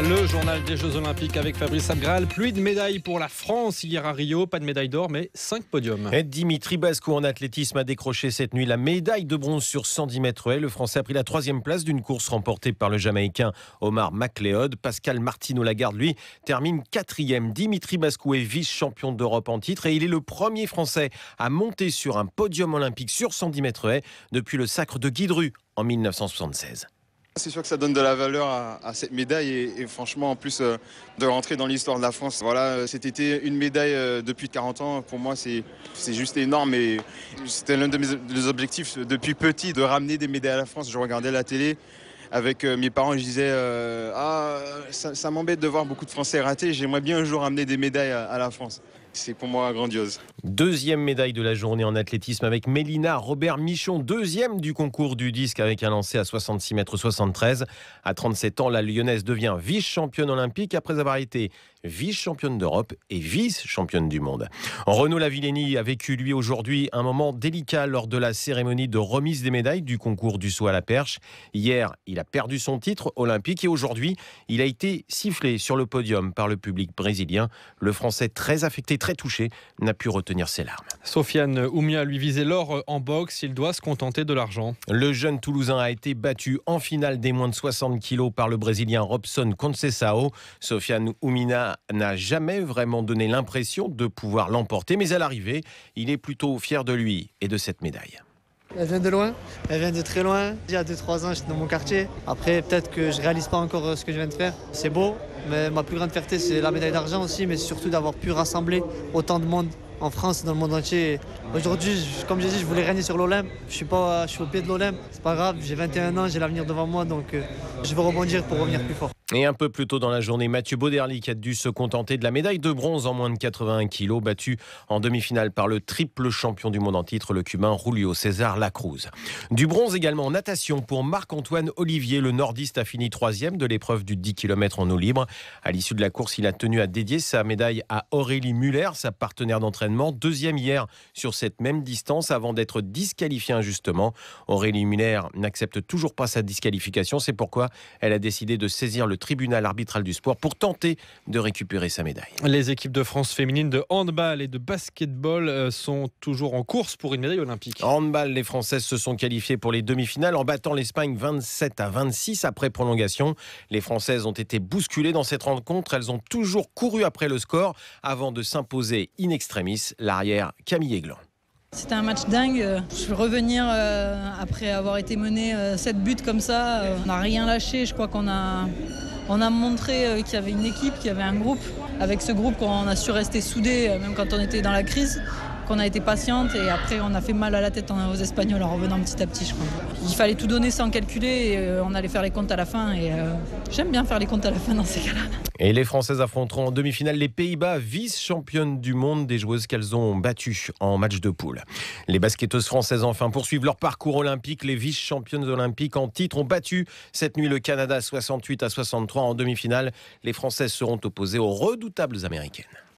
Le journal des Jeux Olympiques avec Fabrice Abgral. Pluie de médailles pour la France hier à Rio. Pas de médaille d'or, mais 5 podiums. Et Dimitri Bascou en athlétisme a décroché cette nuit la médaille de bronze sur 110 mètres haies. Le Français a pris la 3e place d'une course remportée par le Jamaïcain Omar McLeod. Pascal Martino-Lagarde, lui, termine 4e. Dimitri Bascou est vice-champion d'Europe en titre et il est le premier Français à monter sur un podium olympique sur 110 mètres haies depuis le sacre de Guy Dru en 1976. C'est sûr que ça donne de la valeur à cette médaille et franchement en plus de rentrer dans l'histoire de la France. Voilà, cet été une médaille depuis 40 ans, pour moi c'est juste énorme et c'était l'un de mes objectifs depuis petit de ramener des médailles à la France. Je regardais la télé avec mes parents, je disais ça m'embête de voir beaucoup de Français rater, j'aimerais bien un jour ramener des médailles à la France. C'est pour moi grandiose. 2e médaille de la journée en athlétisme avec Mélina Robert-Michon, 2e du concours du disque avec un lancer à 66 mètres 73. À 37 ans, la Lyonnaise devient vice-championne olympique après avoir été vice-championne d'Europe et vice-championne du monde. Renaud Lavillenie a vécu lui aujourd'hui un moment délicat lors de la cérémonie de remise des médailles du concours du saut à la perche. Hier, il a perdu son titre olympique et aujourd'hui, il a été sifflé sur le podium par le public brésilien. Le Français très affecté, très touché, n'a pu retenir ses larmes. Sofiane Oumia lui visait l'or en boxe. Il doit se contenter de l'argent. Le jeune Toulousain a été battu en finale des moins de 60 kilos par le Brésilien Robson Conceição. Sofiane Oumia n'a jamais vraiment donné l'impression de pouvoir l'emporter, mais à l'arrivée, il est plutôt fier de lui et de cette médaille. Elle vient de loin, elle vient de très loin. Il y a 2-3 ans, j'étais dans mon quartier. Après, peut-être que je réalise pas encore ce que je viens de faire. C'est beau, mais ma plus grande fierté, c'est la médaille d'argent aussi, mais surtout d'avoir pu rassembler autant de monde en France et dans le monde entier. Aujourd'hui, comme j'ai dit, je voulais régner sur l'Olympe. Je suis au pied de l'Olympe. C'est pas grave, j'ai 21 ans, j'ai l'avenir devant moi, donc je veux rebondir pour revenir plus fort. Et un peu plus tôt dans la journée, Mathieu Bauderlic a dû se contenter de la médaille de bronze en moins de 81 kilos, battu en demi-finale par le triple champion du monde en titre, le Cubain Julio César Lacruz. Du bronze également en natation pour Marc-Antoine Olivier. Le nordiste a fini 3e de l'épreuve du 10 km en eau libre. À l'issue de la course, il a tenu à dédier sa médaille à Aurélie Muller, sa partenaire d'entraînement. 2e hier sur cette même distance avant d'être disqualifiée injustement. Aurélie Muller n'accepte toujours pas sa disqualification. C'est pourquoi elle a décidé de saisir le tribunal arbitral du sport pour tenter de récupérer sa médaille. Les équipes de France féminines de handball et de basketball sont toujours en course pour une médaille olympique. En handball, les Françaises se sont qualifiées pour les demi-finales en battant l'Espagne 27-26 après prolongation. Les Françaises ont été bousculées dans cette rencontre. Elles ont toujours couru après le score avant de s'imposer in extremis, l'arrière Camille Aiglan. C'était un match dingue. Revenir après avoir été mené 7 buts comme ça, on n'a rien lâché. Je crois qu'on a montré qu'il y avait une équipe, qu'il y avait un groupe. Avec ce groupe, on a su rester soudés, même quand on était dans la crise, qu'on a été patiente et après on a fait mal à la tête aux Espagnols en revenant petit à petit, je crois. Il fallait tout donner sans calculer et on allait faire les comptes à la fin et j'aime bien faire les comptes à la fin dans ces cas-là. Et les Françaises affronteront en demi-finale les Pays-Bas, vice-championnes du monde, des joueuses qu'elles ont battues en match de poule. Les basketteuses françaises enfin poursuivent leur parcours olympique. Les vice-championnes olympiques en titre ont battu cette nuit le Canada 68-63 en demi-finale. Les Françaises seront opposées aux redoutables américaines.